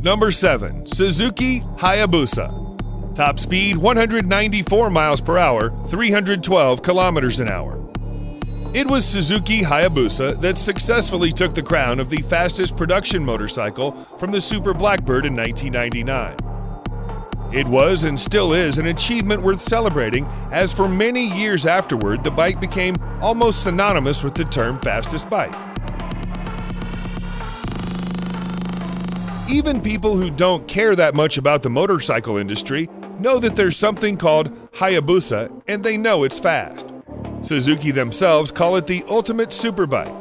Number 7. Suzuki Hayabusa. Top speed 194 miles per hour, 312 kilometers an hour. It was Suzuki Hayabusa that successfully took the crown of the fastest production motorcycle from the Super Blackbird in 1999. It was and still is an achievement worth celebrating, as for many years afterward, the bike became almost synonymous with the term fastest bike. Even people who don't care that much about the motorcycle industry know that there's something called Hayabusa, and they know it's fast. Suzuki themselves call it the ultimate superbike.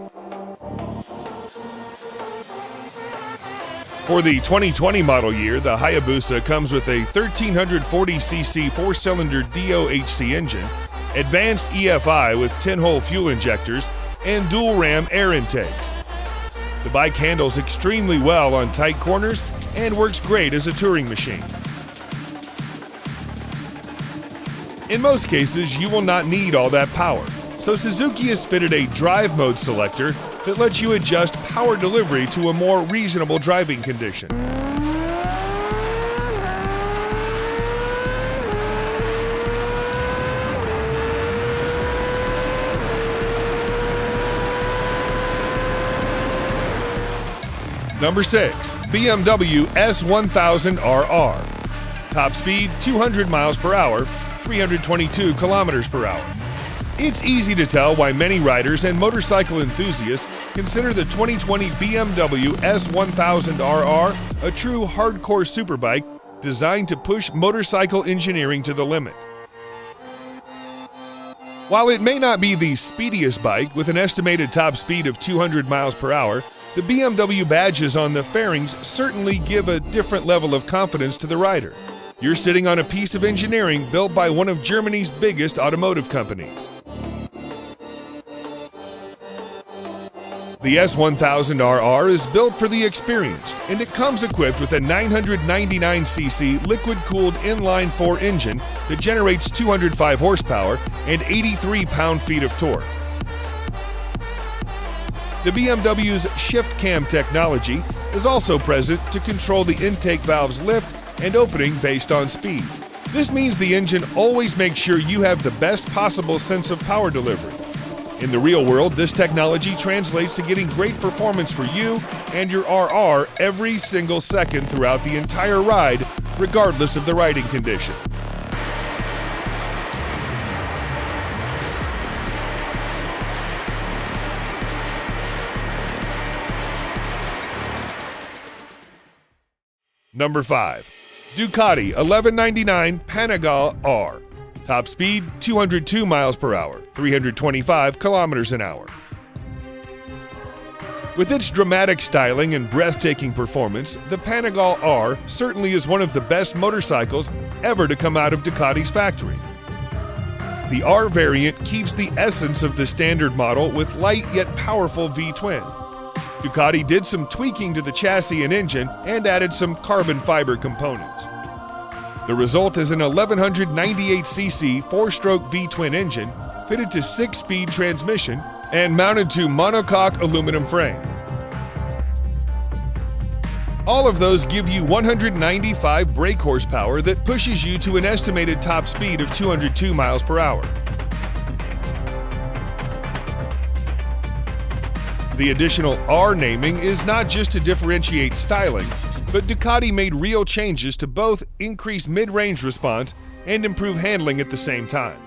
For the 2020 model year, the Hayabusa comes with a 1340cc four-cylinder DOHC engine, advanced EFI with 10-hole fuel injectors, and dual-ram air intakes. The bike handles extremely well on tight corners and works great as a touring machine. In most cases, you will not need all that power, so Suzuki has fitted a drive mode selector that lets you adjust power delivery to a more reasonable driving condition. Number 6. BMW S1000RR. Top speed 200 miles per hour, 322 kilometers per hour. It's easy to tell why many riders and motorcycle enthusiasts consider the 2020 BMW S1000RR a true hardcore superbike designed to push motorcycle engineering to the limit. While it may not be the speediest bike with an estimated top speed of 200 miles per hour, the BMW badges on the fairings certainly give a different level of confidence to the rider. You're sitting on a piece of engineering built by one of Germany's biggest automotive companies. The S1000RR is built for the experienced, and it comes equipped with a 999cc liquid-cooled inline-4 engine that generates 205 horsepower and 83 pound-feet of torque. The BMW's Shift Cam technology is also present to control the intake valve's lift and opening based on speed. This means the engine always makes sure you have the best possible sense of power delivery. In the real world, this technology translates to getting great performance for you and your RR every single second throughout the entire ride, regardless of the riding condition. Number 5. Ducati 1199 Panigale R. Top speed 202 miles per hour, 325 kilometers an hour. With its dramatic styling and breathtaking performance, the Panigale R certainly is one of the best motorcycles ever to come out of Ducati's factory. The R variant keeps the essence of the standard model with light yet powerful V-twin. Ducati did some tweaking to the chassis and engine and added some carbon fiber components. The result is an 1198cc 4-stroke V-twin engine fitted to 6-speed transmission and mounted to monocoque aluminum frame. All of those give you 195 brake horsepower that pushes you to an estimated top speed of 202 miles per hour. The additional R naming is not just to differentiate styling, but Ducati made real changes to both increase mid-range response and improve handling at the same time.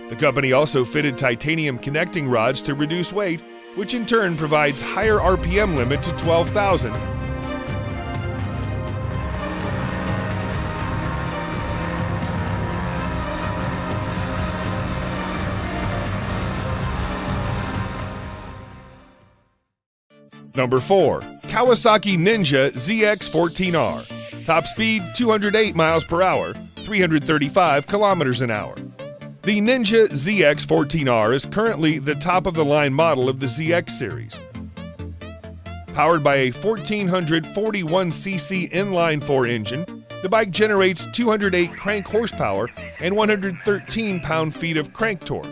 The company also fitted titanium connecting rods to reduce weight, which in turn provides higher RPM limit to 12,000. Number 4. Kawasaki Ninja ZX14R. Top speed 208 miles per hour, 335 kilometers an hour. The Ninja ZX14R is currently the top-of-the-line model of the ZX series. Powered by a 1441cc inline-4 engine, the bike generates 208 crank horsepower and 113 pound-feet of crank torque.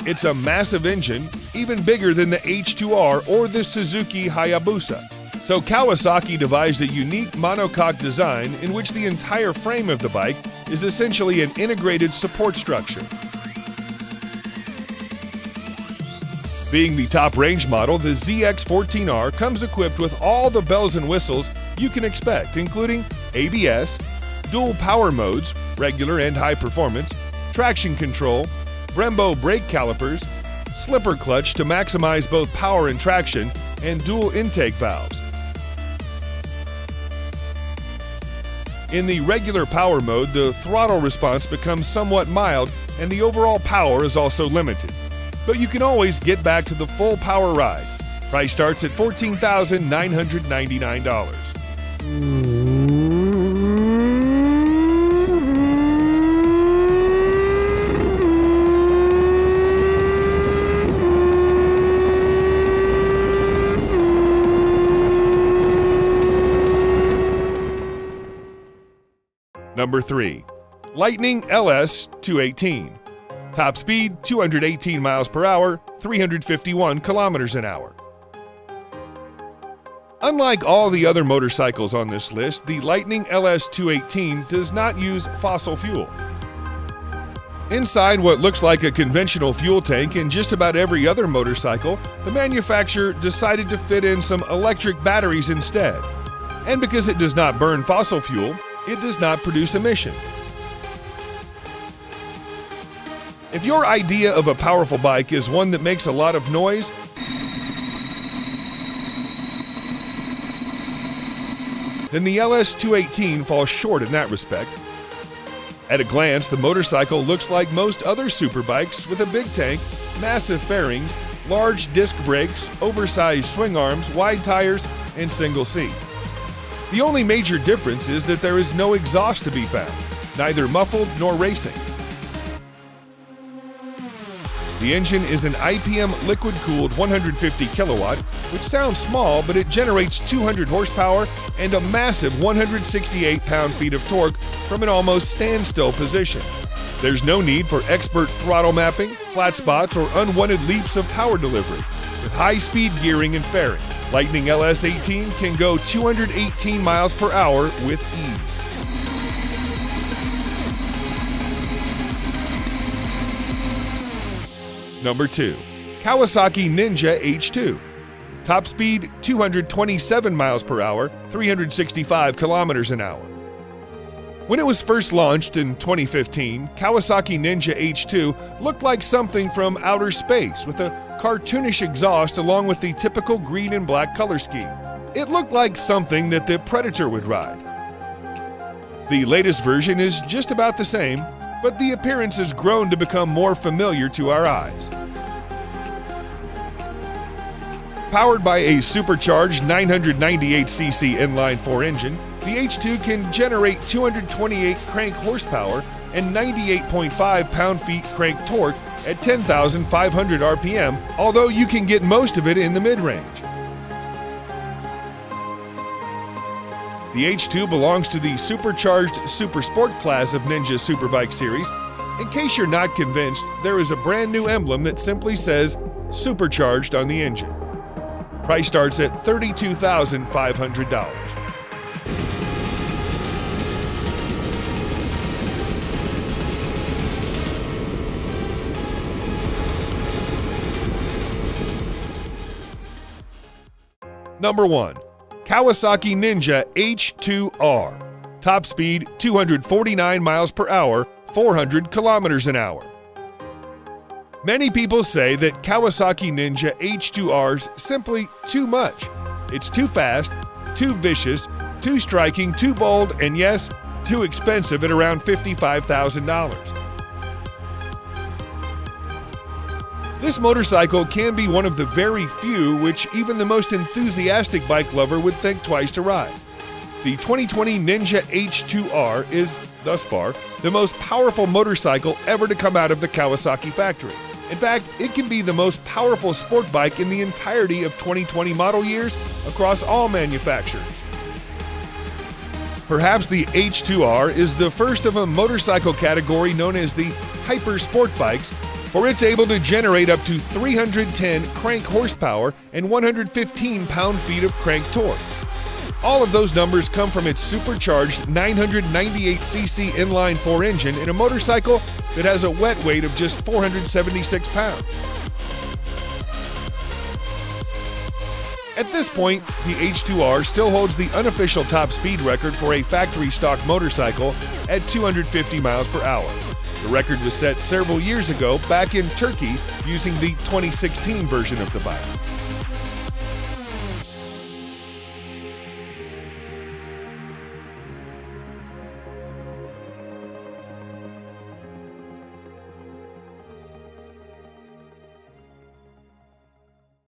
It's a massive engine, even bigger than the H2R or the Suzuki Hayabusa. So Kawasaki devised a unique monocoque design in which the entire frame of the bike is essentially an integrated support structure. Being the top range model, the ZX14R comes equipped with all the bells and whistles you can expect, including ABS, dual power modes, regular and high performance, traction control, Brembo brake calipers, slipper clutch to maximize both power and traction, and dual intake valves. In the regular power mode, the throttle response becomes somewhat mild and the overall power is also limited. But you can always get back to the full power ride. Price starts at $14,999. Number 3. Lightning LS 218. Top speed 218 miles per hour, 351 kilometers an hour. Unlike all the other motorcycles on this list, the Lightning LS 218 does not use fossil fuel. Inside what looks like a conventional fuel tank in just about every other motorcycle, the manufacturer decided to fit in some electric batteries instead. And because it does not burn fossil fuel, it does not produce emission. If your idea of a powerful bike is one that makes a lot of noise, then the LS218 falls short in that respect. At a glance, the motorcycle looks like most other superbikes with a big tank, massive fairings, large disc brakes, oversized swing arms, wide tires, and single seat. The only major difference is that there is no exhaust to be found, neither muffled nor racing. The engine is an IPM liquid-cooled 150 kilowatt, which sounds small, but it generates 200 horsepower and a massive 168 pound-feet of torque from an almost standstill position. There's no need for expert throttle mapping, flat spots, or unwanted leaps of power delivery. With high-speed gearing and fairing, Lightning LS18 can go 218 miles per hour with ease. Number 2. Kawasaki Ninja H2. Top speed 227 miles per hour, 365 kilometers an hour. When it was first launched in 2015, Kawasaki Ninja H2 looked like something from outer space with a cartoonish exhaust along with the typical green and black color scheme. It looked like something that the Predator would ride. The latest version is just about the same, but the appearance has grown to become more familiar to our eyes. Powered by a supercharged 998cc inline-4 engine, the H2 can generate 228 crank horsepower and 98.5 pound-feet crank torque at 10,500 RPM, although you can get most of it in the mid-range. The H2 belongs to the supercharged Super Sport class of Ninja Superbike series. In case you're not convinced, there is a brand new emblem that simply says Supercharged on the engine. Price starts at $32,500. Number 1. Kawasaki Ninja H2R. Top speed 249 miles per hour, 400 kilometers an hour. Many people say that Kawasaki Ninja H2R's simply too much. It's too fast, too vicious, too striking, too bold, and yes, too expensive at around $55,000. This motorcycle can be one of the very few which even the most enthusiastic bike lover would think twice to ride. The 2020 Ninja H2R is, thus far, the most powerful motorcycle ever to come out of the Kawasaki factory. In fact, it can be the most powerful sport bike in the entirety of 2020 model years across all manufacturers. Perhaps the H2R is the first of a motorcycle category known as the hyper sport bikes, for it's able to generate up to 310 crank horsepower and 115 pound-feet of crank torque. All of those numbers come from its supercharged 998cc inline-4 engine in a motorcycle that has a wet weight of just 476 pounds. At this point, the H2R still holds the unofficial top speed record for a factory-stock motorcycle at 250 miles per hour. The record was set several years ago back in Turkey using the 2016 version of the bike.